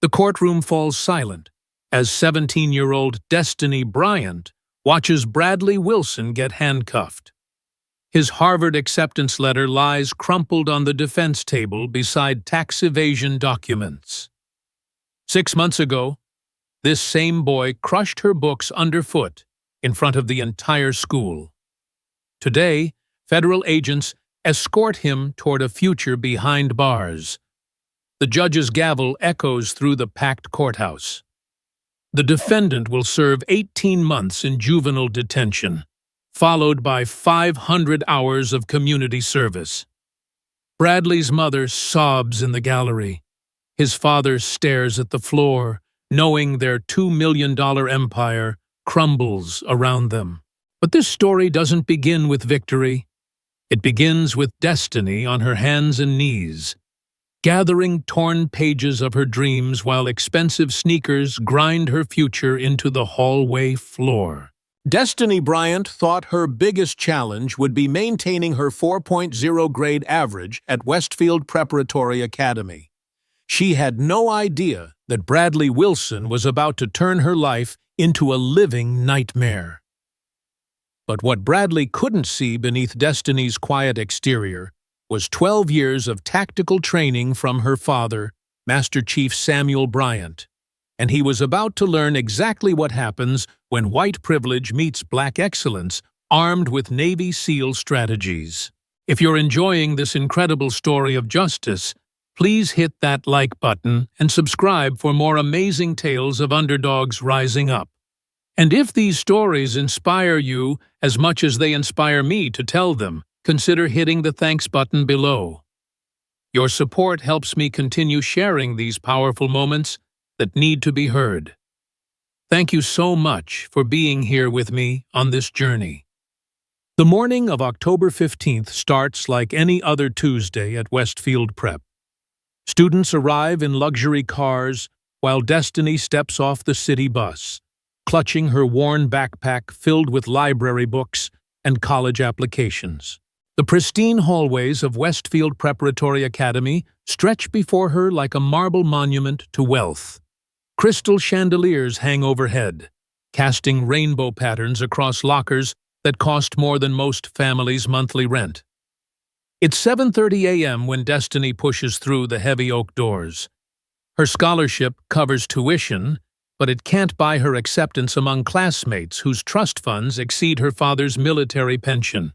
The courtroom falls silent as 17-year-old Destiny Bryant watches Bradley Wilson get handcuffed. His Harvard acceptance letter lies crumpled on the defense table beside tax evasion documents. 6 months ago, this same boy crushed her books underfoot in front of the entire school. Today, federal agents escort him toward a future behind bars. The judge's gavel echoes through the packed courthouse. The defendant will serve 18 months in juvenile detention, followed by 500 hours of community service. Bradley's mother sobs in the gallery. His father stares at the floor, knowing their $2 million empire crumbles around them. But this story doesn't begin with victory. It begins with Destiny on her hands and knees, gathering torn pages of her dreams while expensive sneakers grind her future into the hallway floor. Destiny Bryant thought her biggest challenge would be maintaining her 4.0 grade average at Westfield Preparatory Academy. She had no idea that Bradley Wilson was about to turn her life into a living nightmare. But what Bradley couldn't see beneath Destiny's quiet exterior was 12 years of tactical training from her father, Master Chief Samuel Bryant, and he was about to learn exactly what happens when white privilege meets black excellence, armed with Navy SEAL strategies. If you're enjoying this incredible story of justice, please hit that like button and subscribe for more amazing tales of underdogs rising up. And if these stories inspire you as much as they inspire me to tell them, consider hitting the thanks button below. Your support helps me continue sharing these powerful moments that need to be heard. Thank you so much for being here with me on this journey. The morning of October 15th starts like any other Tuesday at Westfield Prep. Students arrive in luxury cars while Destiny steps off the city bus, clutching her worn backpack filled with library books and college applications. The pristine hallways of Westfield Preparatory Academy stretch before her like a marble monument to wealth. Crystal chandeliers hang overhead, casting rainbow patterns across lockers that cost more than most families' monthly rent. It's 7:30 a.m. when Destiny pushes through the heavy oak doors. Her scholarship covers tuition, but it can't buy her acceptance among classmates whose trust funds exceed her father's military pension.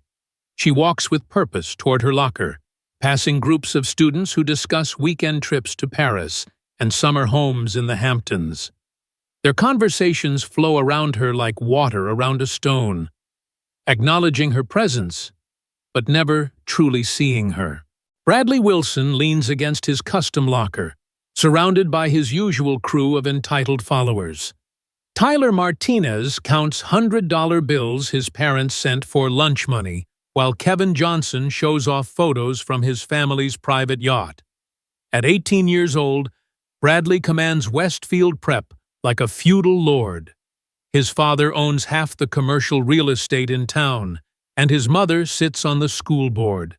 She walks with purpose toward her locker, passing groups of students who discuss weekend trips to Paris and summer homes in the Hamptons. Their conversations flow around her like water around a stone, acknowledging her presence, but never truly seeing her. Bradley Wilson leans against his custom locker, surrounded by his usual crew of entitled followers. Tyler Martinez counts $100 bills his parents sent for lunch money, while Kevin Johnson shows off photos from his family's private yacht. At 18 years old, Bradley commands Westfield Prep like a feudal lord. His father owns half the commercial real estate in town, and his mother sits on the school board.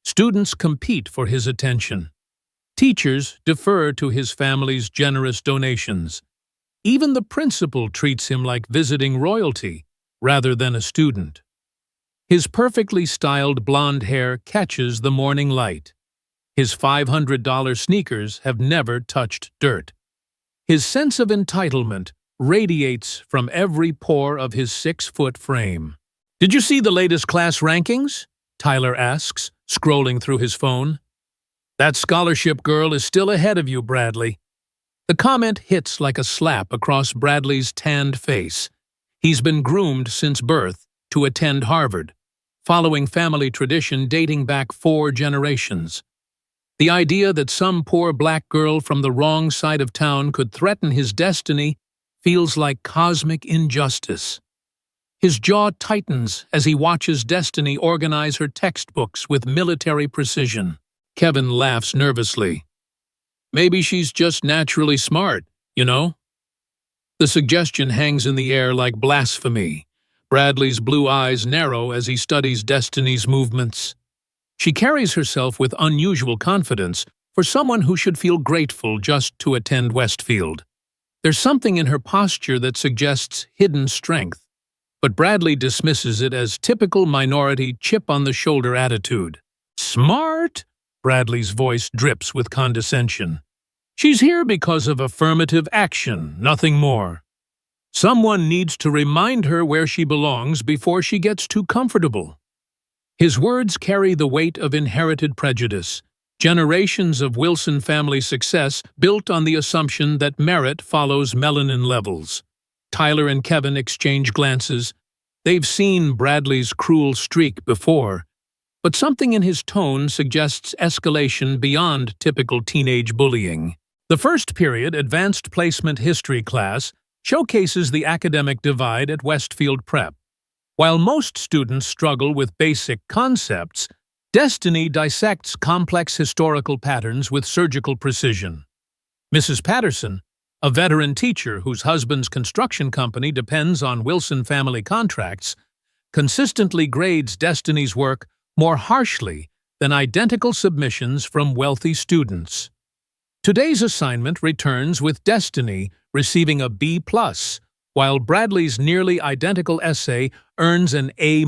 Students compete for his attention. Teachers defer to his family's generous donations. Even the principal treats him like visiting royalty rather than a student. His perfectly styled blonde hair catches the morning light. His $500 sneakers have never touched dirt. His sense of entitlement radiates from every pore of his 6-foot frame. "Did you see the latest class rankings?" Tyler asks, scrolling through his phone. "That scholarship girl is still ahead of you, Bradley." The comment hits like a slap across Bradley's tanned face. He's been groomed since birth to attend Harvard, following family tradition dating back 4 generations. The idea that some poor black girl from the wrong side of town could threaten his destiny feels like cosmic injustice. His jaw tightens as he watches Destiny organize her textbooks with military precision. Kevin laughs nervously. "Maybe she's just naturally smart, you know?" The suggestion hangs in the air like blasphemy. Bradley's blue eyes narrow as he studies Destiny's movements. She carries herself with unusual confidence, for someone who should feel grateful just to attend Westfield. There's something in her posture that suggests hidden strength, but Bradley dismisses it as typical minority chip-on-the-shoulder attitude. "Smart?" Bradley's voice drips with condescension. "She's here because of affirmative action, nothing more. Someone needs to remind her where she belongs before she gets too comfortable." His words carry the weight of inherited prejudice, generations of Wilson family success built on the assumption that merit follows melanin levels. Tyler and Kevin exchange glances. They've seen Bradley's cruel streak before, but something in his tone suggests escalation beyond typical teenage bullying. The first period, Advanced Placement History class, showcases the academic divide at Westfield Prep. While most students struggle with basic concepts, Destiny dissects complex historical patterns with surgical precision. Mrs. Patterson, a veteran teacher whose husband's construction company depends on Wilson family contracts, consistently grades Destiny's work more harshly than identical submissions from wealthy students. Today's assignment returns with Destiny receiving a B+, while Bradley's nearly identical essay earns an A-.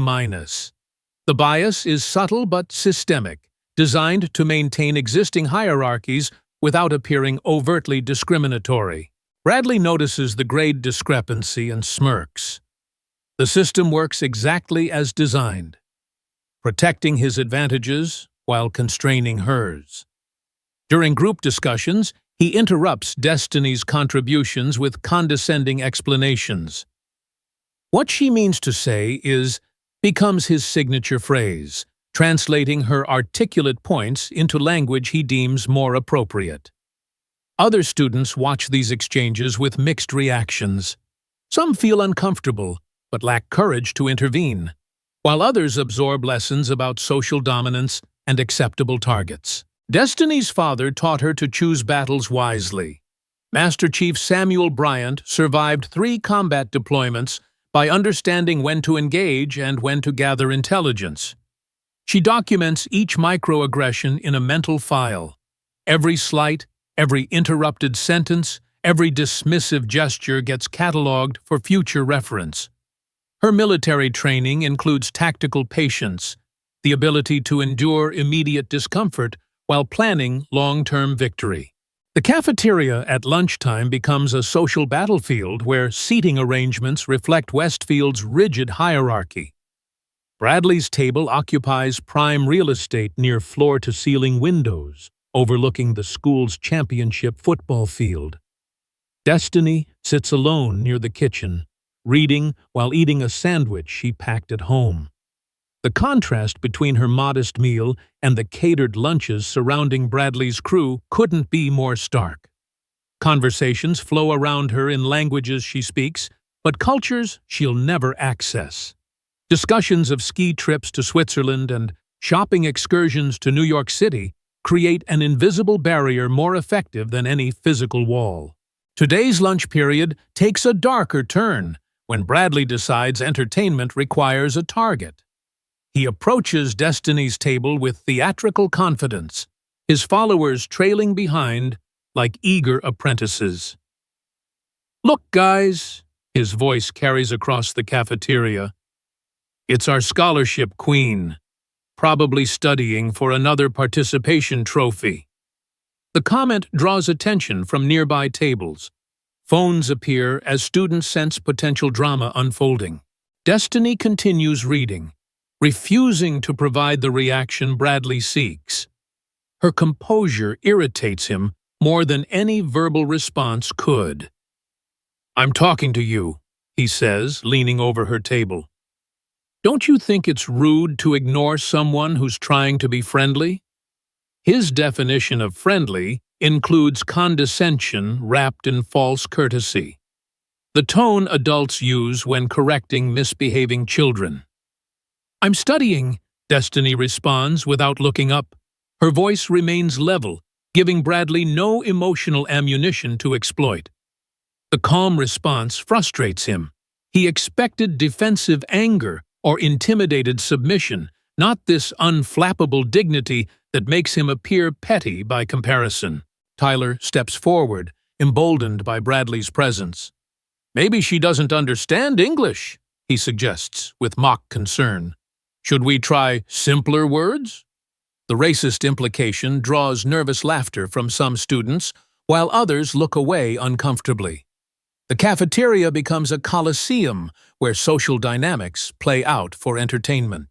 The bias is subtle but systemic, designed to maintain existing hierarchies without appearing overtly discriminatory. Bradley notices the grade discrepancy and smirks. The system works exactly as designed, protecting his advantages while constraining hers. During group discussions, he interrupts Destiny's contributions with condescending explanations. What she means to say becomes his signature phrase, translating her articulate points into language he deems more appropriate. Other students watch these exchanges with mixed reactions. Some feel uncomfortable, but lack courage to intervene, while others absorb lessons about social dominance and acceptable targets. Destiny's father taught her to choose battles wisely. Master Chief Samuel Bryant survived 3 combat deployments by understanding when to engage and when to gather intelligence. She documents each microaggression in a mental file. Every slight, every interrupted sentence, every dismissive gesture gets catalogued for future reference. Her military training includes tactical patience, the ability to endure immediate discomfort while planning long-term victory. The cafeteria at lunchtime becomes a social battlefield where seating arrangements reflect Westfield's rigid hierarchy. Bradley's table occupies prime real estate near floor-to-ceiling windows, overlooking the school's championship football field. Destiny sits alone near the kitchen, reading while eating a sandwich she packed at home. The contrast between her modest meal and the catered lunches surrounding Bradley's crew couldn't be more stark. Conversations flow around her in languages she speaks, but cultures she'll never access. Discussions of ski trips to Switzerland and shopping excursions to New York City create an invisible barrier more effective than any physical wall. Today's lunch period takes a darker turn when Bradley decides entertainment requires a target. He approaches Destiny's table with theatrical confidence, his followers trailing behind like eager apprentices. "Look, guys," his voice carries across the cafeteria. "It's our scholarship queen, probably studying for another participation trophy." The comment draws attention from nearby tables. Phones appear as students sense potential drama unfolding. Destiny continues reading, refusing to provide the reaction Bradley seeks. Her composure irritates him more than any verbal response could. "I'm talking to you," he says, leaning over her table. "Don't you think it's rude to ignore someone who's trying to be friendly?" His definition of friendly includes condescension wrapped in false courtesy, the tone adults use when correcting misbehaving children. "I'm studying," Destiny responds without looking up. Her voice remains level, giving Bradley no emotional ammunition to exploit. The calm response frustrates him. He expected defensive anger or intimidated submission, not this unflappable dignity that makes him appear petty by comparison. Tyler steps forward, emboldened by Bradley's presence. "Maybe she doesn't understand English," he suggests, with mock concern. "Should we try simpler words?" The racist implication draws nervous laughter from some students, while others look away uncomfortably. The cafeteria becomes a coliseum where social dynamics play out for entertainment.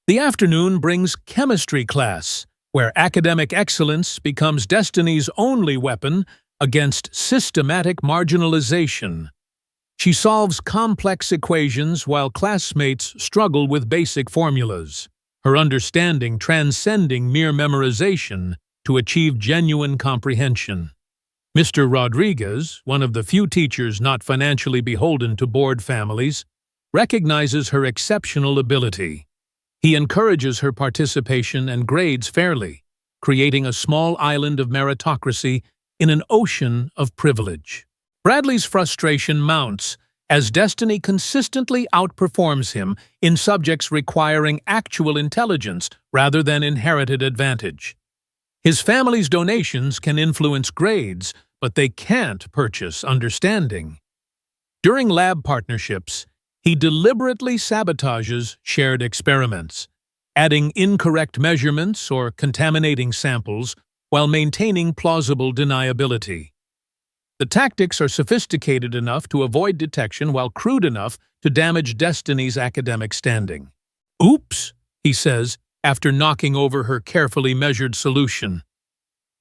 The afternoon brings chemistry class, where academic excellence becomes Destiny's only weapon against systematic marginalization. She solves complex equations while classmates struggle with basic formulas, her understanding transcending mere memorization to achieve genuine comprehension. Mr. Rodriguez, one of the few teachers not financially beholden to board families, recognizes her exceptional ability. He encourages her participation and grades fairly, creating a small island of meritocracy in an ocean of privilege. Bradley's frustration mounts as Destiny consistently outperforms him in subjects requiring actual intelligence rather than inherited advantage. His family's donations can influence grades, but they can't purchase understanding. During lab partnerships, he deliberately sabotages shared experiments, adding incorrect measurements or contaminating samples while maintaining plausible deniability. The tactics are sophisticated enough to avoid detection while crude enough to damage Destiny's academic standing. "Oops," he says, after knocking over her carefully measured solution.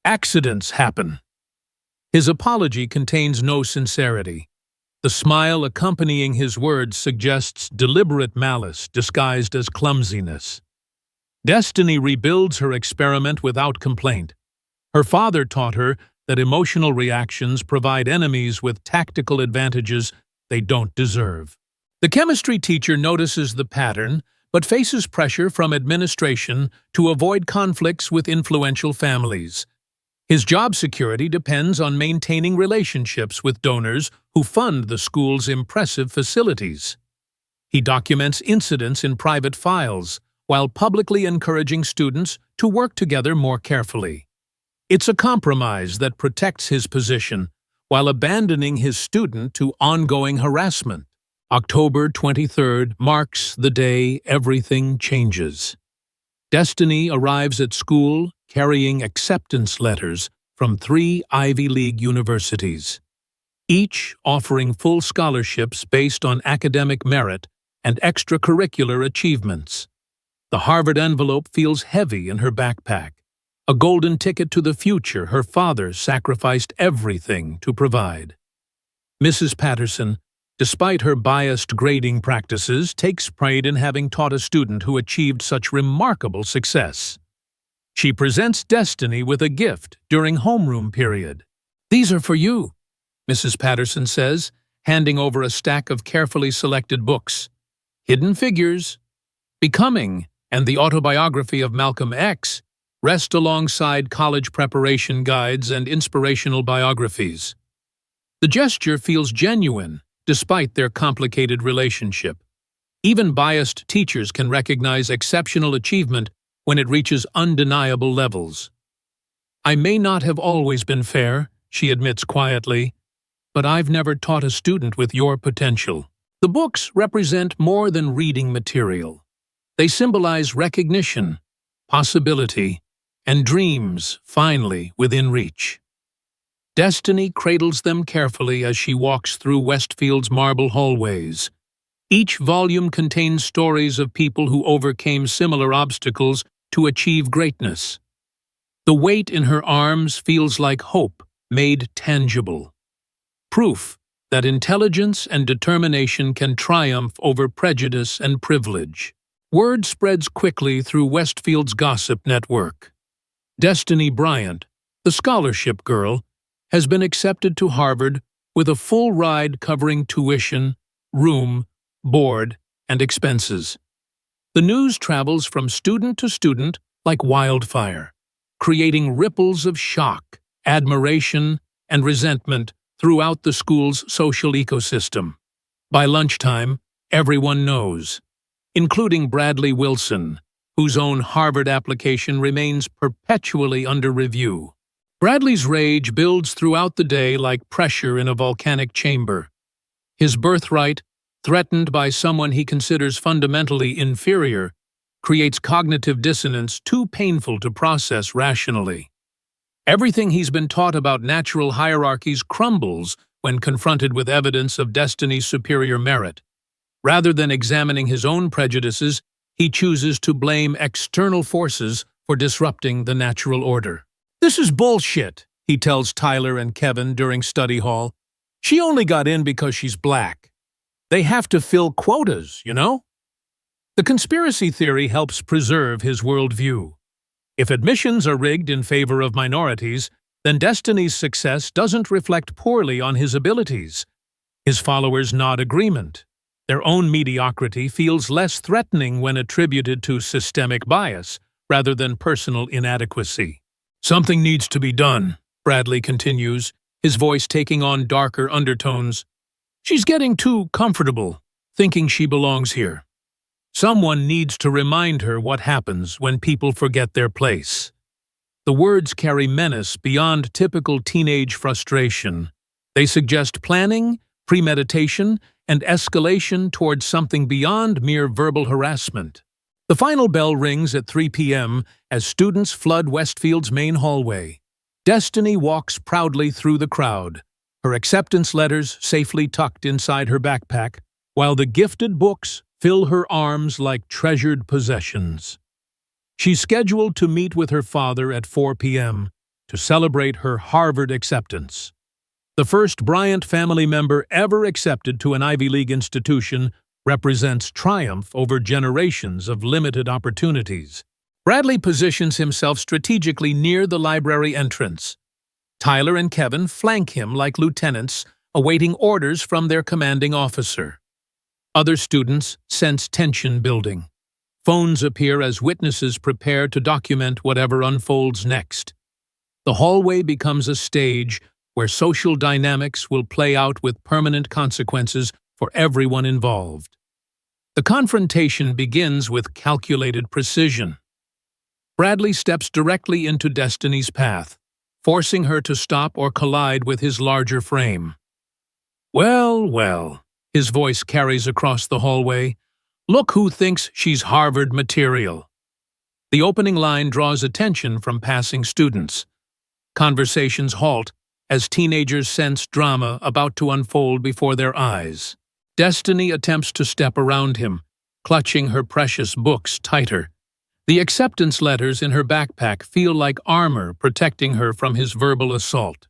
"Accidents happen." His apology contains no sincerity. The smile accompanying his words suggests deliberate malice disguised as clumsiness. Destiny rebuilds her experiment without complaint. Her father taught her that emotional reactions provide enemies with tactical advantages they don't deserve. The chemistry teacher notices the pattern, but faces pressure from administration to avoid conflicts with influential families. His job security depends on maintaining relationships with donors who fund the school's impressive facilities. He documents incidents in private files, while publicly encouraging students to work together more carefully. It's a compromise that protects his position, while abandoning his student to ongoing harassment. October 23rd marks the day everything changes. Destiny arrives at school carrying acceptance letters from 3 Ivy League universities, each offering full scholarships based on academic merit and extracurricular achievements. The Harvard envelope feels heavy in her backpack, a golden ticket to the future her father sacrificed everything to provide. Mrs. Patterson, despite her biased grading practices, takes pride in having taught a student who achieved such remarkable success. She presents Destiny with a gift during homeroom period. "These are for you," Mrs. Patterson says, handing over a stack of carefully selected books. Hidden Figures, Becoming, and the autobiography of Malcolm X rest alongside college preparation guides and inspirational biographies. The gesture feels genuine, despite their complicated relationship. Even biased teachers can recognize exceptional achievement when it reaches undeniable levels. "I may not have always been fair," she admits quietly, "but I've never taught a student with your potential." The books represent more than reading material. They symbolize recognition, possibility, and dreams finally within reach. Destiny cradles them carefully as she walks through Westfield's marble hallways. Each volume contains stories of people who overcame similar obstacles to achieve greatness. The weight in her arms feels like hope made tangible. Proof that intelligence and determination can triumph over prejudice and privilege. Word spreads quickly through Westfield's gossip network. Destiny Bryant, the scholarship girl, has been accepted to Harvard with a full ride covering tuition, room, board, and expenses. The news travels from student to student like wildfire, creating ripples of shock, admiration, and resentment throughout the school's social ecosystem. By lunchtime, everyone knows, including Bradley Wilson, whose own Harvard application remains perpetually under review. Bradley's rage builds throughout the day like pressure in a volcanic chamber. His birthright, threatened by someone he considers fundamentally inferior, creates cognitive dissonance too painful to process rationally. Everything he's been taught about natural hierarchies crumbles when confronted with evidence of destiny's superior merit. Rather than examining his own prejudices, he chooses to blame external forces for disrupting the natural order. "This is bullshit," he tells Tyler and Kevin during study hall. "She only got in because she's black. They have to fill quotas, you know?" The conspiracy theory helps preserve his worldview. If admissions are rigged in favor of minorities, then Destiny's success doesn't reflect poorly on his abilities. His followers nod agreement. Their own mediocrity feels less threatening when attributed to systemic bias rather than personal inadequacy. "Something needs to be done," Bradley continues, his voice taking on darker undertones. "She's getting too comfortable, thinking she belongs here. Someone needs to remind her what happens when people forget their place." The words carry menace beyond typical teenage frustration. They suggest planning, premeditation, and escalation towards something beyond mere verbal harassment. The final bell rings at 3 p.m. as students flood Westfield's main hallway. Destiny walks proudly through the crowd, her acceptance letters safely tucked inside her backpack, while the gifted books fill her arms like treasured possessions. She's scheduled to meet with her father at 4 p.m. to celebrate her Harvard acceptance. The first Bryant family member ever accepted to an Ivy League institution represents triumph over generations of limited opportunities. Bradley positions himself strategically near the library entrance. Tyler and Kevin flank him like lieutenants, awaiting orders from their commanding officer. Other students sense tension building. Phones appear as witnesses prepare to document whatever unfolds next. The hallway becomes a stage where social dynamics will play out with permanent consequences for everyone involved. The confrontation begins with calculated precision. Bradley steps directly into Destiny's path, forcing her to stop or collide with his larger frame. "Well, well," his voice carries across the hallway, "look who thinks she's Harvard material." The opening line draws attention from passing students. Conversations halt as teenagers sense drama about to unfold before their eyes. Destiny attempts to step around him, clutching her precious books tighter. The acceptance letters in her backpack feel like armor protecting her from his verbal assault.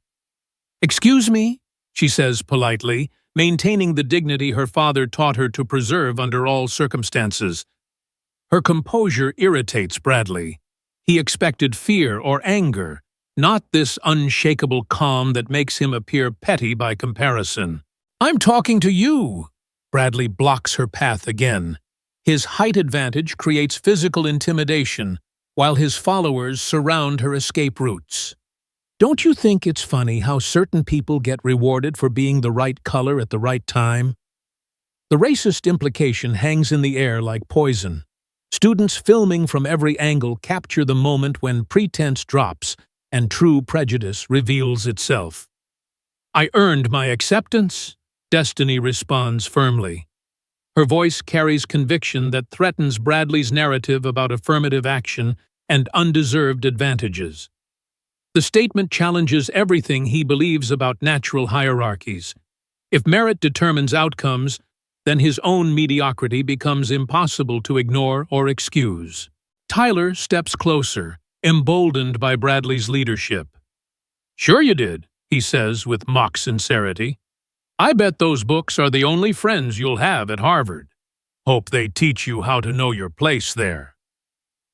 "Excuse me," she says politely, maintaining the dignity her father taught her to preserve under all circumstances. Her composure irritates Bradley. He expected fear or anger, not this unshakable calm that makes him appear petty by comparison. "I'm talking to you." Bradley blocks her path again. His height advantage creates physical intimidation, while his followers surround her escape routes. "Don't you think it's funny how certain people get rewarded for being the right color at the right time?" The racist implication hangs in the air like poison. Students filming from every angle capture the moment when pretense drops and true prejudice reveals itself. "I earned my acceptance," Destiny responds firmly. Her voice carries conviction that threatens Bradley's narrative about affirmative action and undeserved advantages. The statement challenges everything he believes about natural hierarchies. If merit determines outcomes, then his own mediocrity becomes impossible to ignore or excuse. Tyler steps closer, emboldened by Bradley's leadership. "Sure you did," he says with mock sincerity. "I bet those books are the only friends you'll have at Harvard. Hope they teach you how to know your place there."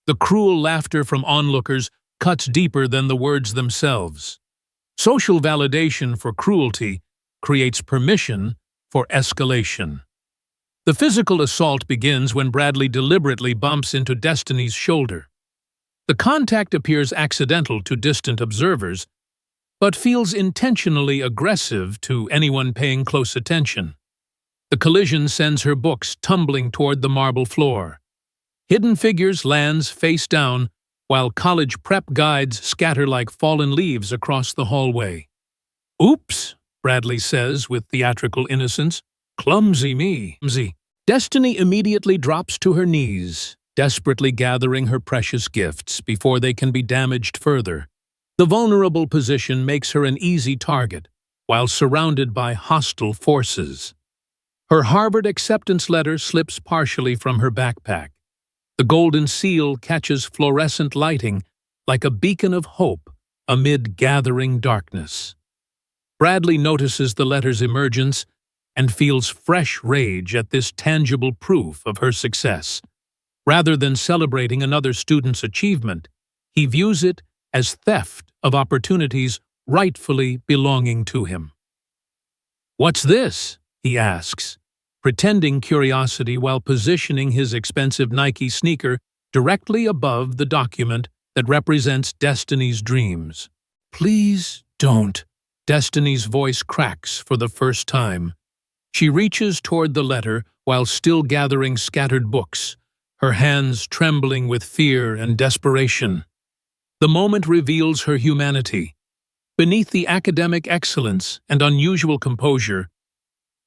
The cruel laughter from onlookers cuts deeper than the words themselves. Social validation for cruelty creates permission for escalation. The physical assault begins when Bradley deliberately bumps into Destiny's shoulder. The contact appears accidental to distant observers, but feels intentionally aggressive to anyone paying close attention. The collision sends her books tumbling toward the marble floor. Hidden Figures lands face down, while college prep guides scatter like fallen leaves across the hallway. "Oops," Bradley says with theatrical innocence. "Clumsy me." Destiny immediately drops to her knees, desperately gathering her precious gifts before they can be damaged further. The vulnerable position makes her an easy target, while surrounded by hostile forces. Her Harvard acceptance letter slips partially from her backpack. The golden seal catches fluorescent lighting like a beacon of hope amid gathering darkness. Bradley notices the letter's emergence and feels fresh rage at this tangible proof of her success. Rather than celebrating another student's achievement, he views it as theft of opportunities rightfully belonging to him. "What's this?" he asks, pretending curiosity while positioning his expensive Nike sneaker directly above the document that represents Destiny's dreams. "Please don't." Destiny's voice cracks for the first time. She reaches toward the letter while still gathering scattered books, her hands trembling with fear and desperation. The moment reveals her humanity. Beneath the academic excellence and unusual composure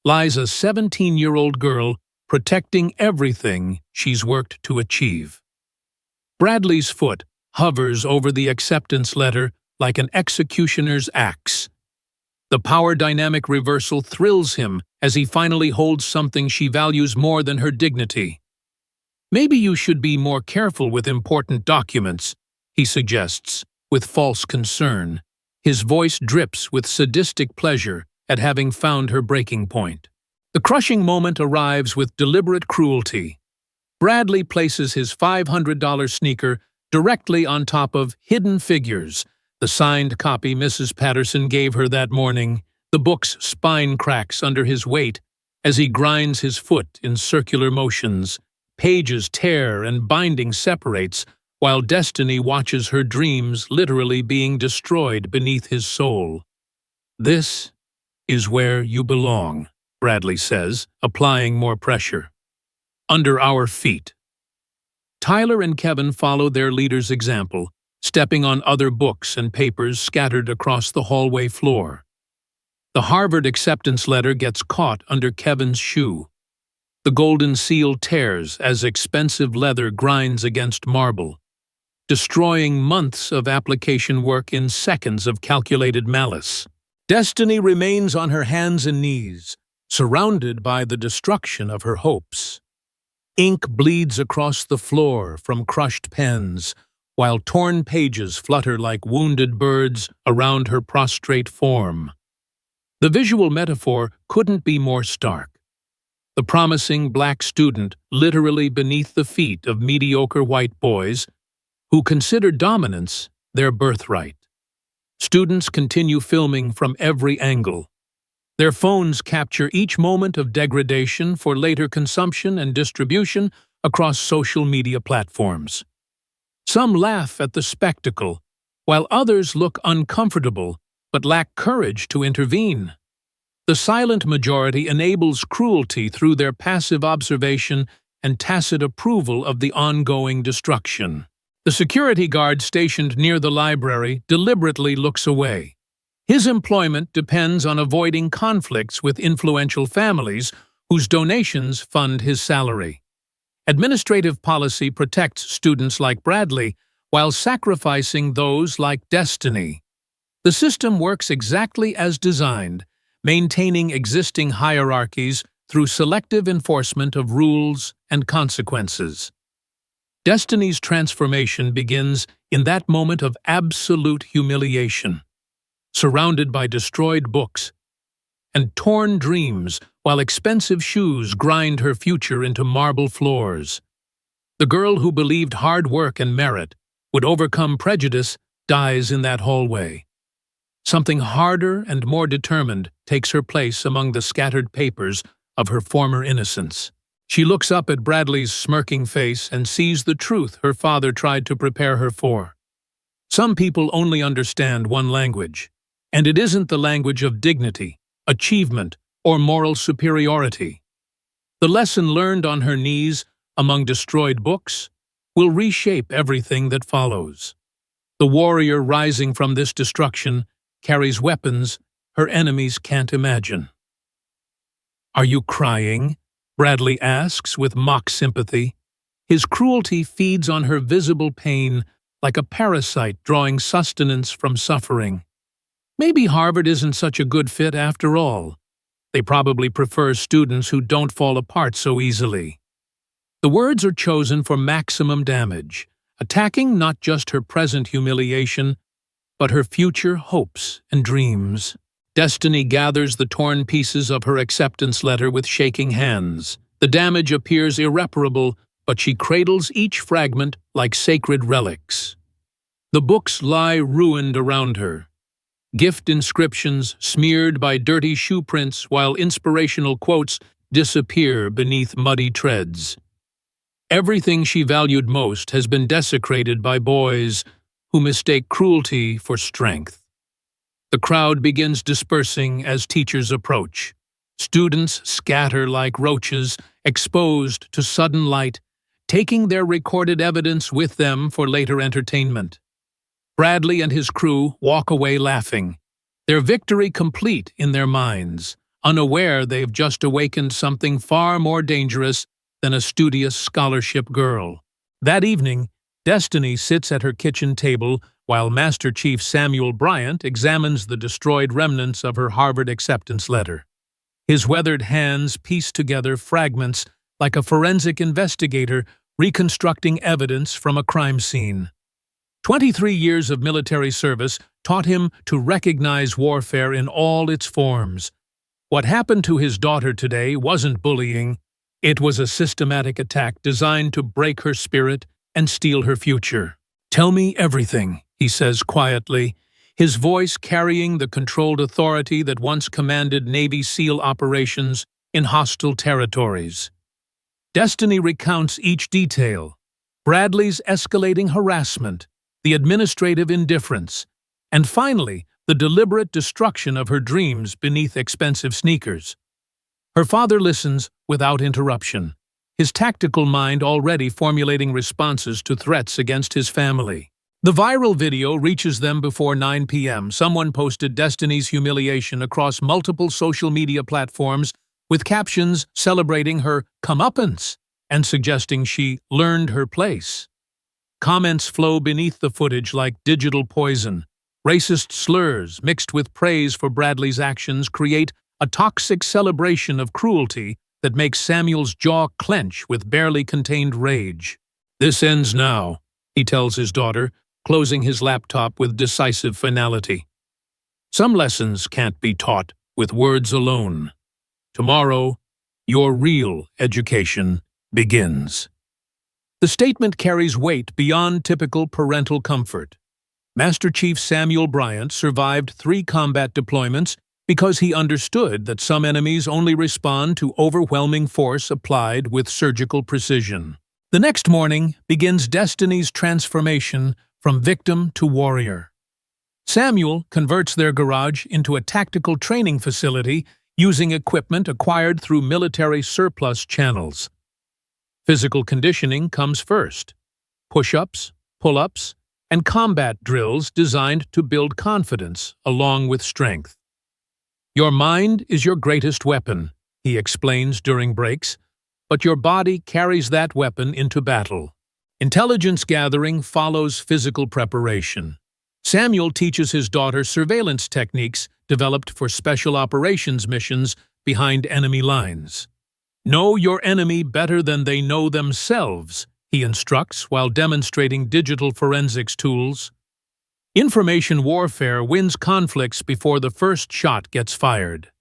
lies a 17-year-old girl protecting everything she's worked to achieve. Bradley's foot hovers over the acceptance letter like an executioner's axe. The power dynamic reversal thrills him as he finally holds something she values more than her dignity. "Maybe you should be more careful with important documents," he suggests, with false concern. His voice drips with sadistic pleasure at having found her breaking point. The crushing moment arrives with deliberate cruelty. Bradley places his $500 sneaker directly on top of Hidden Figures, the signed copy Mrs. Patterson gave her that morning. The book's spine cracks under his weight as he grinds his foot in circular motions. Pages tear and binding separates, while Destiny watches her dreams literally being destroyed beneath his soul. "This is where you belong," Bradley says, applying more pressure. "Under our feet." Tyler and Kevin follow their leader's example, stepping on other books and papers scattered across the hallway floor. The Harvard acceptance letter gets caught under Kevin's shoe. The golden seal tears as expensive leather grinds against marble, destroying months of application work in seconds of calculated malice. Destiny remains on her hands and knees, surrounded by the destruction of her hopes. Ink bleeds across the floor from crushed pens, while torn pages flutter like wounded birds around her prostrate form. The visual metaphor couldn't be more stark. The promising black student literally beneath the feet of mediocre white boys who consider dominance their birthright. Students continue filming from every angle. Their phones capture each moment of degradation for later consumption and distribution across social media platforms. Some laugh at the spectacle, while others look uncomfortable but lack courage to intervene. The silent majority enables cruelty through their passive observation and tacit approval of the ongoing destruction. The security guard stationed near the library deliberately looks away. His employment depends on avoiding conflicts with influential families whose donations fund his salary. Administrative policy protects students like Bradley while sacrificing those like Destiny. The system works exactly as designed, maintaining existing hierarchies through selective enforcement of rules and consequences. Destiny's transformation begins in that moment of absolute humiliation. Surrounded by destroyed books and torn dreams while expensive shoes grind her future into marble floors. The girl who believed hard work and merit would overcome prejudice dies in that hallway. Something harder and more determined takes her place among the scattered papers of her former innocence. She looks up at Bradley's smirking face and sees the truth her father tried to prepare her for. Some people only understand one language, and it isn't the language of dignity, achievement, or moral superiority. The lesson learned on her knees, among destroyed books, will reshape everything that follows. The warrior rising from this destruction carries weapons her enemies can't imagine. "Are you crying?" Bradley asks with mock sympathy. His cruelty feeds on her visible pain like a parasite drawing sustenance from suffering. Maybe Harvard isn't such a good fit after all. They probably prefer students who don't fall apart so easily. The words are chosen for maximum damage, attacking not just her present humiliation, but her future hopes and dreams. Destiny gathers the torn pieces of her acceptance letter with shaking hands. The damage appears irreparable, but she cradles each fragment like sacred relics. The books lie ruined around her. Gift inscriptions smeared by dirty shoe prints while inspirational quotes disappear beneath muddy treads. Everything she valued most has been desecrated by boys who mistake cruelty for strength. The crowd begins dispersing as teachers approach. Students scatter like roaches, exposed to sudden light, taking their recorded evidence with them for later entertainment. Bradley and his crew walk away laughing, their victory complete in their minds, unaware they've just awakened something far more dangerous than a studious scholarship girl. That evening, Destiny sits at her kitchen table while Master Chief Samuel Bryant examines the destroyed remnants of her Harvard acceptance letter. His weathered hands piece together fragments like a forensic investigator reconstructing evidence from a crime scene. 23 years of military service taught him to recognize warfare in all its forms. What happened to his daughter today wasn't bullying. It was a systematic attack designed to break her spirit and steal her future. "Tell me everything," he says quietly, his voice carrying the controlled authority that once commanded Navy SEAL operations in hostile territories. Destiny recounts each detail: Bradley's escalating harassment, the administrative indifference, and finally, the deliberate destruction of her dreams beneath expensive sneakers. Her father listens without interruption, his tactical mind already formulating responses to threats against his family. The viral video reaches them before 9 p.m. Someone posted Destiny's humiliation across multiple social media platforms with captions celebrating her comeuppance and suggesting she learned her place. Comments flow beneath the footage like digital poison. Racist slurs mixed with praise for Bradley's actions create a toxic celebration of cruelty that makes Samuel's jaw clench with barely contained rage. "This ends now," he tells his daughter, closing his laptop with decisive finality. "Some lessons can't be taught with words alone. Tomorrow, your real education begins." The statement carries weight beyond typical parental comfort. Master Chief Samuel Bryant survived 3 combat deployments because he understood that some enemies only respond to overwhelming force applied with surgical precision. The next morning begins Destiny's transformation from victim to warrior. Samuel converts their garage into a tactical training facility using equipment acquired through military surplus channels. Physical conditioning comes first: push-ups, pull-ups, and combat drills designed to build confidence along with strength. "Your mind is your greatest weapon," he explains during breaks, "but your body carries that weapon into battle." Intelligence gathering follows physical preparation. Samuel teaches his daughter surveillance techniques developed for special operations missions behind enemy lines. "Know your enemy better than they know themselves," he instructs while demonstrating digital forensics tools. Information warfare wins conflicts before the first shot gets fired.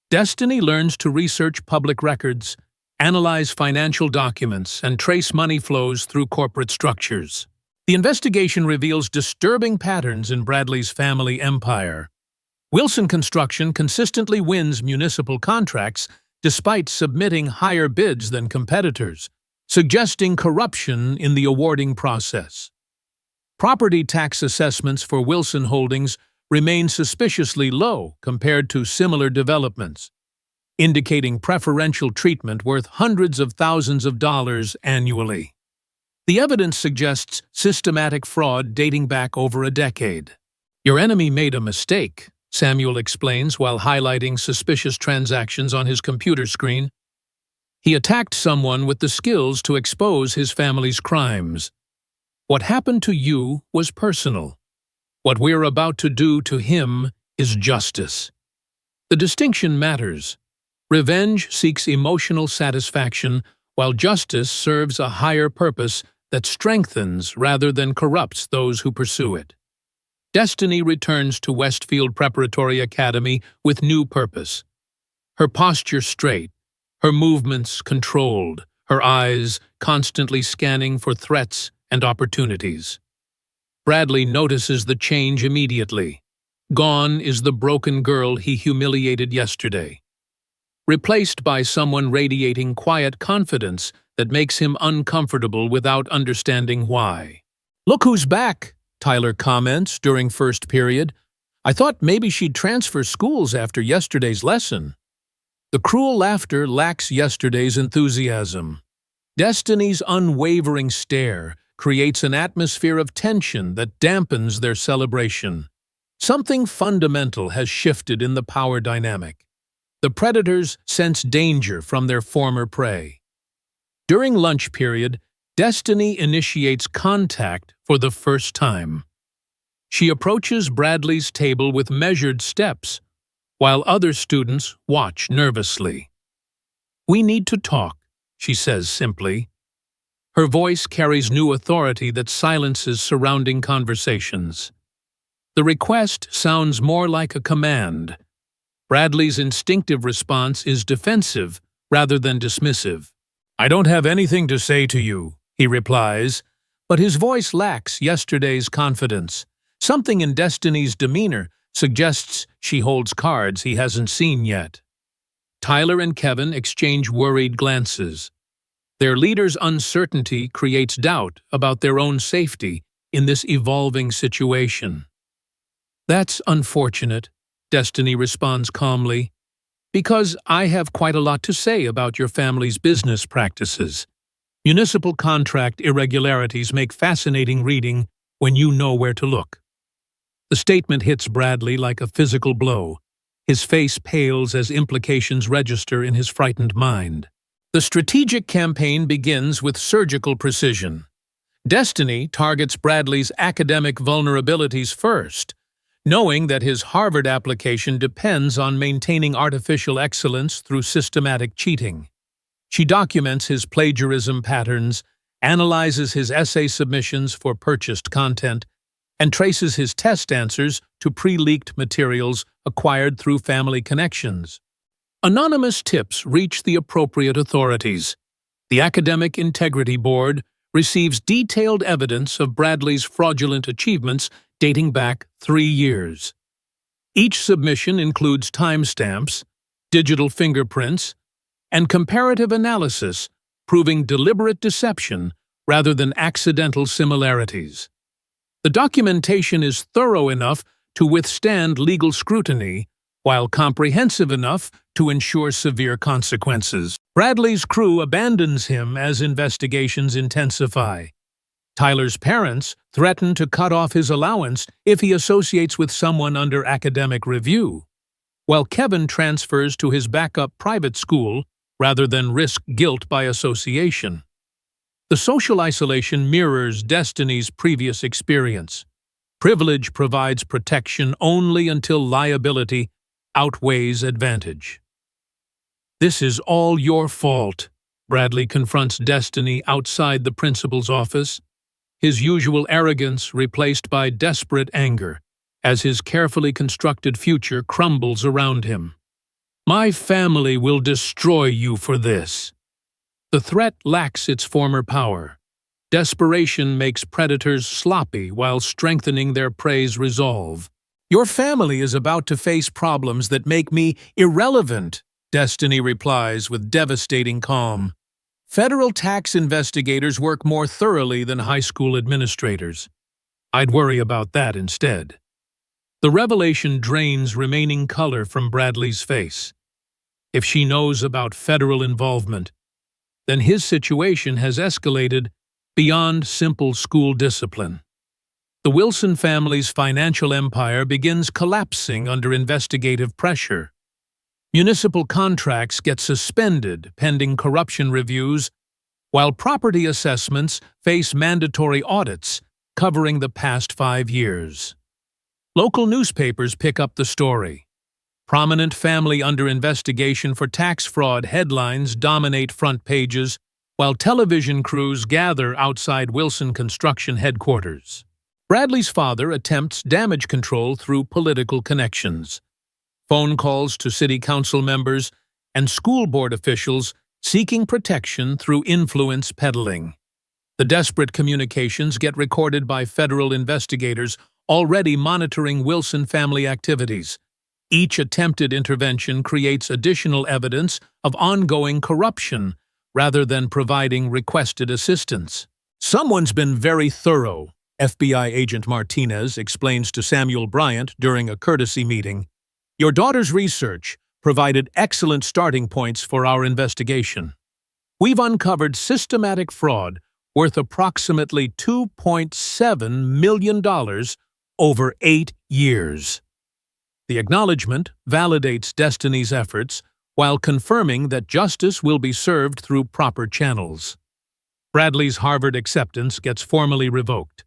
Destiny learns to research public records, analyze financial documents, and trace money flows through corporate structures. The investigation reveals disturbing patterns in Bradley's family empire. Wilson Construction consistently wins municipal contracts despite submitting higher bids than competitors, suggesting corruption in the awarding process. Property tax assessments for Wilson Holdings remain suspiciously low compared to similar developments, indicating preferential treatment worth hundreds of thousands of dollars annually. The evidence suggests systematic fraud dating back over a decade. Your enemy made a mistake, Samuel explains while highlighting suspicious transactions on his computer screen. He attacked someone with the skills to expose his family's crimes. What happened to you was personal. What we're about to do to him is justice. The distinction matters. Revenge seeks emotional satisfaction, while justice serves a higher purpose that strengthens rather than corrupts those who pursue it. Destiny returns to Westfield Preparatory Academy with new purpose. Her posture straight, her movements controlled, her eyes constantly scanning for threats and opportunities. Bradley notices the change immediately. Gone is the broken girl he humiliated yesterday, replaced by someone radiating quiet confidence that makes him uncomfortable without understanding why. "Look who's back," Tyler comments during first period. "I thought maybe she'd transfer schools after yesterday's lesson." The cruel laughter lacks yesterday's enthusiasm. Destiny's unwavering stare creates an atmosphere of tension that dampens their celebration. Something fundamental has shifted in the power dynamic. The predators sense danger from their former prey. During lunch period, Destiny initiates contact for the first time. She approaches Bradley's table with measured steps, while other students watch nervously. "We need to talk," she says simply. Her voice carries new authority that silences surrounding conversations. The request sounds more like a command. Bradley's instinctive response is defensive rather than dismissive. "I don't have anything to say to you," he replies, but his voice lacks yesterday's confidence. Something in Destiny's demeanor suggests she holds cards he hasn't seen yet. Tyler and Kevin exchange worried glances. Their leader's uncertainty creates doubt about their own safety in this evolving situation. "That's unfortunate," Destiny responds calmly, "because I have quite a lot to say about your family's business practices. Municipal contract irregularities make fascinating reading when you know where to look." The statement hits Bradley like a physical blow. His face pales as implications register in his frightened mind. The strategic campaign begins with surgical precision. Destiny targets Bradley's academic vulnerabilities first, knowing that his Harvard application depends on maintaining artificial excellence through systematic cheating. She documents his plagiarism patterns, analyzes his essay submissions for purchased content, and traces his test answers to pre-leaked materials acquired through family connections. Anonymous tips reach the appropriate authorities. The Academic Integrity Board receives detailed evidence of Bradley's fraudulent achievements dating back 3 years. Each submission includes timestamps, digital fingerprints, and comparative analysis, proving deliberate deception rather than accidental similarities. The documentation is thorough enough to withstand legal scrutiny, while comprehensive enough to ensure severe consequences. Bradley's crew abandons him as investigations intensify. Tyler's parents threaten to cut off his allowance if he associates with someone under academic review, while Kevin transfers to his backup private school rather than risk guilt by association. The social isolation mirrors Destiny's previous experience. Privilege provides protection only until liability outweighs advantage. "This is all your fault," Bradley confronts Destiny outside the principal's office, his usual arrogance replaced by desperate anger as his carefully constructed future crumbles around him. "My family will destroy you for this." The threat lacks its former power. Desperation makes predators sloppy while strengthening their prey's resolve. "Your family is about to face problems that make me irrelevant," Destiny replies with devastating calm. "Federal tax investigators work more thoroughly than high school administrators. I'd worry about that instead." The revelation drains remaining color from Bradley's face. If she knows about federal involvement, then his situation has escalated beyond simple school discipline. The Wilson family's financial empire begins collapsing under investigative pressure. Municipal contracts get suspended pending corruption reviews, while property assessments face mandatory audits covering the past 5 years. Local newspapers pick up the story. Prominent family under investigation for tax fraud headlines dominate front pages, while television crews gather outside Wilson Construction headquarters. Bradley's father attempts damage control through political connections. Phone calls to city council members and school board officials seeking protection through influence peddling. The desperate communications get recorded by federal investigators already monitoring Wilson family activities. Each attempted intervention creates additional evidence of ongoing corruption rather than providing requested assistance. "Someone's been very thorough," FBI agent Martinez explains to Samuel Bryant during a courtesy meeting. "Your daughter's research provided excellent starting points for our investigation. We've uncovered systematic fraud worth approximately $2.7 million over 8 years. The acknowledgement validates Destiny's efforts while confirming that justice will be served through proper channels. Bradley's Harvard acceptance gets formally revoked.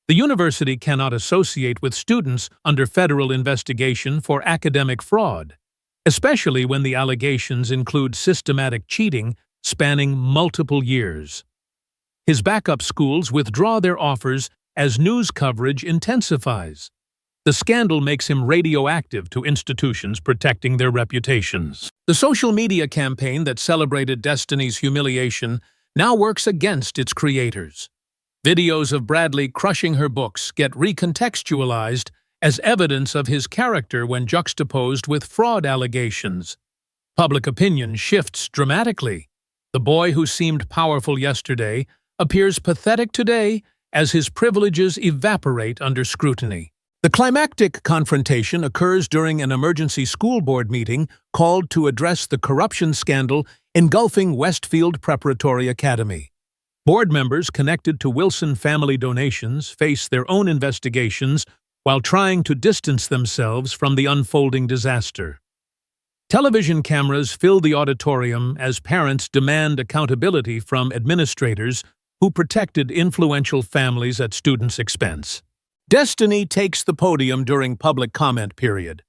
The university cannot associate with students under federal investigation for academic fraud, especially when the allegations include systematic cheating spanning multiple years. His backup schools withdraw their offers as news coverage intensifies. The scandal makes him radioactive to institutions protecting their reputations. The social media campaign that celebrated Destiny's humiliation now works against its creators. Videos of Bradley crushing her books get recontextualized as evidence of his character when juxtaposed with fraud allegations. Public opinion shifts dramatically. The boy who seemed powerful yesterday appears pathetic today as his privileges evaporate under scrutiny. The climactic confrontation occurs during an emergency school board meeting called to address the corruption scandal engulfing Westfield Preparatory Academy. Board members connected to Wilson family donations face their own investigations while trying to distance themselves from the unfolding disaster. Television cameras fill the auditorium as parents demand accountability from administrators who protected influential families at students' expense. Destiny takes the podium during public comment period.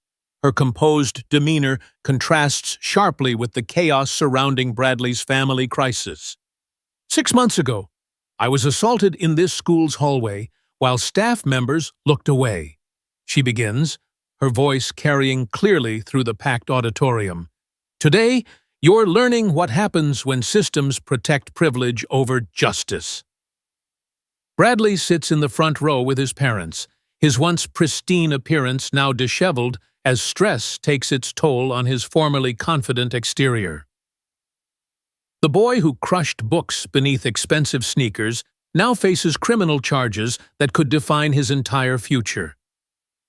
Her composed demeanor contrasts sharply with the chaos surrounding Bradley's family crisis. 6 months ago, I was assaulted in this school's hallway while staff members looked away. She begins, her voice carrying clearly through the packed auditorium. Today, you're learning what happens when systems protect privilege over justice. Bradley sits in the front row with his parents, his once pristine appearance now disheveled as stress takes its toll on his formerly confident exterior. The boy who crushed books beneath expensive sneakers now faces criminal charges that could define his entire future.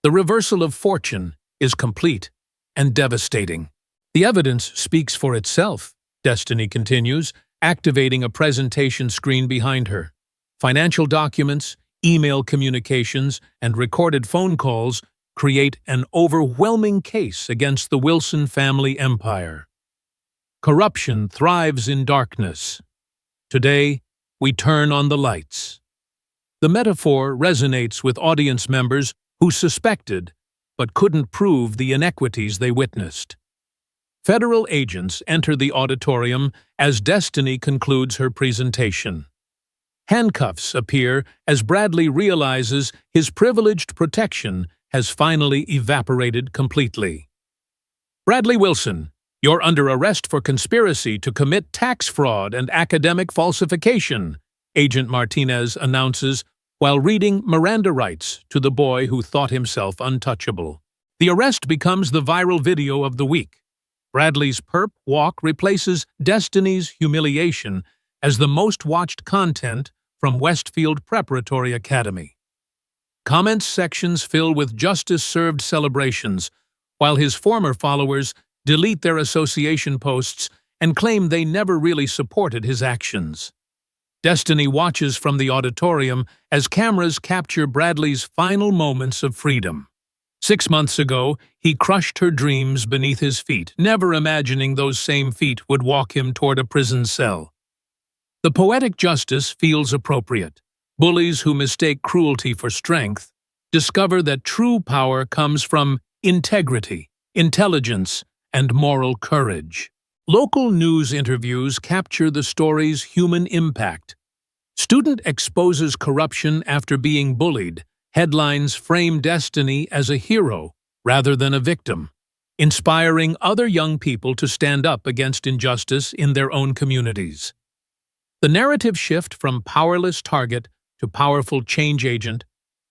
The reversal of fortune is complete and devastating. The evidence speaks for itself, Destiny continues, activating a presentation screen behind her. Financial documents, email communications, and recorded phone calls create an overwhelming case against the Wilson family empire. Corruption thrives in darkness. Today, we turn on the lights. The metaphor resonates with audience members who suspected but couldn't prove the inequities they witnessed. Federal agents enter the auditorium as Destiny concludes her presentation. Handcuffs appear as Bradley realizes his privileged protection has finally evaporated completely. Bradley Wilson, you're under arrest for conspiracy to commit tax fraud and academic falsification, Agent Martinez announces while reading Miranda rights to the boy who thought himself untouchable. The arrest becomes the viral video of the week. Bradley's perp walk replaces Destiny's humiliation as the most watched content from Westfield Preparatory Academy. Comments sections fill with justice-served celebrations, while his former followers delete their association posts and claim they never really supported his actions. Destiny watches from the auditorium as cameras capture Bradley's final moments of freedom. 6 months ago, he crushed her dreams beneath his feet, never imagining those same feet would walk him toward a prison cell. The poetic justice feels appropriate. Bullies who mistake cruelty for strength discover that true power comes from integrity, intelligence, and moral courage. Local news interviews capture the story's human impact. Student exposes corruption after being bullied. Headlines frame Destiny as a hero rather than a victim, inspiring other young people to stand up against injustice in their own communities. The narrative shift from powerless target to powerful change agent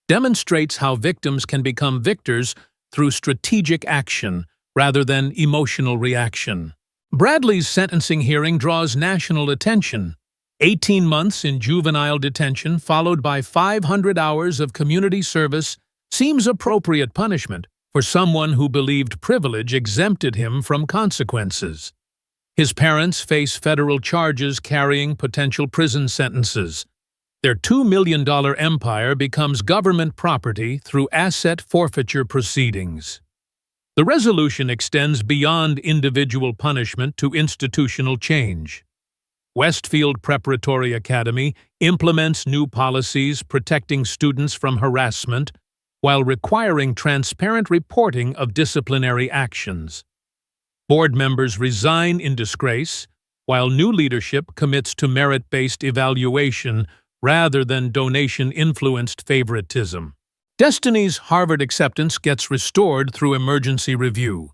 demonstrates how victims can become victors through strategic action rather than emotional reaction. Bradley's sentencing hearing draws national attention. 18 months in juvenile detention followed by 500 hours of community service seems appropriate punishment for someone who believed privilege exempted him from consequences. His parents face federal charges carrying potential prison sentences. Their $2 million empire becomes government property through asset forfeiture proceedings. The resolution extends beyond individual punishment to institutional change. Westfield Preparatory Academy implements new policies protecting students from harassment while requiring transparent reporting of disciplinary actions. Board members resign in disgrace, while new leadership commits to merit-based evaluation rather than donation-influenced favoritism. Destiny's Harvard acceptance gets restored through emergency review.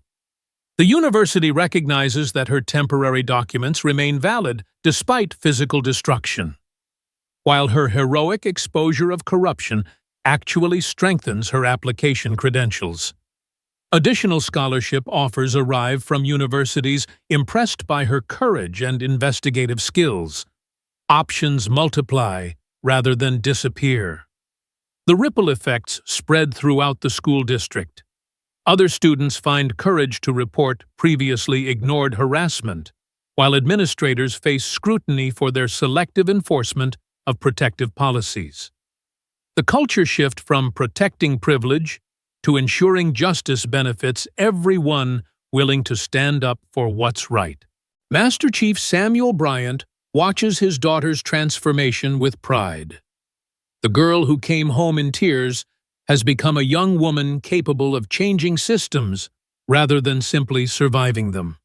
The university recognizes that her temporary documents remain valid despite physical destruction, while her heroic exposure of corruption actually strengthens her application credentials. Additional scholarship offers arrive from universities impressed by her courage and investigative skills. Options multiply rather than disappear. The ripple effects spread throughout the school district. Other students find courage to report previously ignored harassment, while administrators face scrutiny for their selective enforcement of protective policies. The culture shift from protecting privilege to ensuring justice benefits everyone willing to stand up for what's right. Master Chief Samuel Bryant watches his daughter's transformation with pride. The girl who came home in tears has become a young woman capable of changing systems rather than simply surviving them.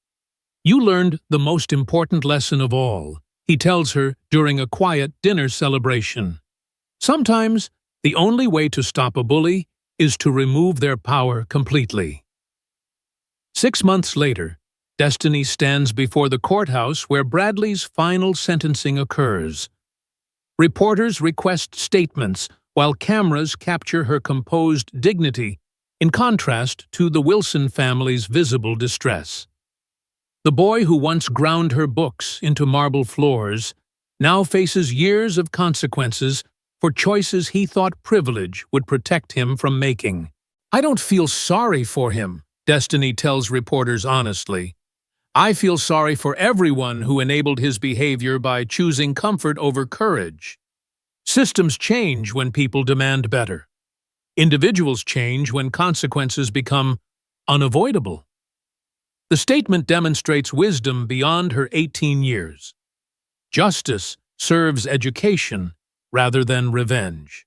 You learned the most important lesson of all, he tells her during a quiet dinner celebration. Sometimes, the only way to stop a bully is to remove their power completely. 6 months later, Destiny stands before the courthouse where Bradley's final sentencing occurs. Reporters request statements while cameras capture her composed dignity, in contrast to the Wilson family's visible distress. The boy who once ground her books into marble floors now faces years of consequences for choices he thought privilege would protect him from making. "I don't feel sorry for him," Destiny tells reporters honestly. "I feel sorry for everyone who enabled his behavior by choosing comfort over courage. Systems change when people demand better. Individuals change when consequences become unavoidable." The statement demonstrates wisdom beyond her 18 years. Justice serves education rather than revenge.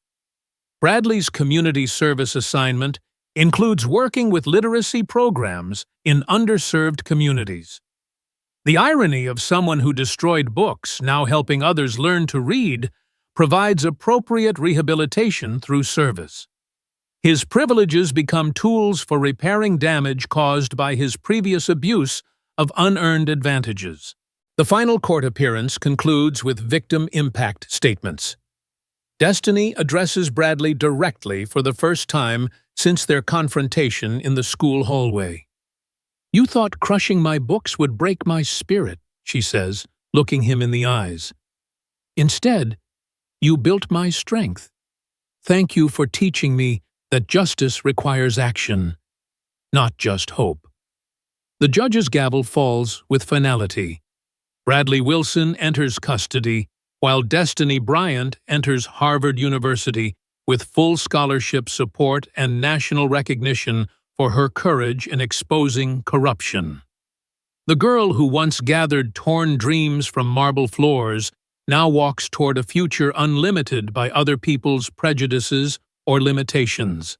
Bradley's community service assignment includes working with literacy programs in underserved communities. The irony of someone who destroyed books now helping others learn to read provides appropriate rehabilitation through service. His privileges become tools for repairing damage caused by his previous abuse of unearned advantages. The final court appearance concludes with victim impact statements. Destiny addresses Bradley directly for the first time since their confrontation in the school hallway. "You thought crushing my books would break my spirit," she says, looking him in the eyes. "Instead, you built my strength. Thank you for teaching me that justice requires action, not just hope." The judge's gavel falls with finality. Bradley Wilson enters custody, while Destiny Bryant enters Harvard University with full scholarship support and national recognition for her courage in exposing corruption. The girl who once gathered torn dreams from marble floors now walks toward a future unlimited by other people's prejudices or limitations.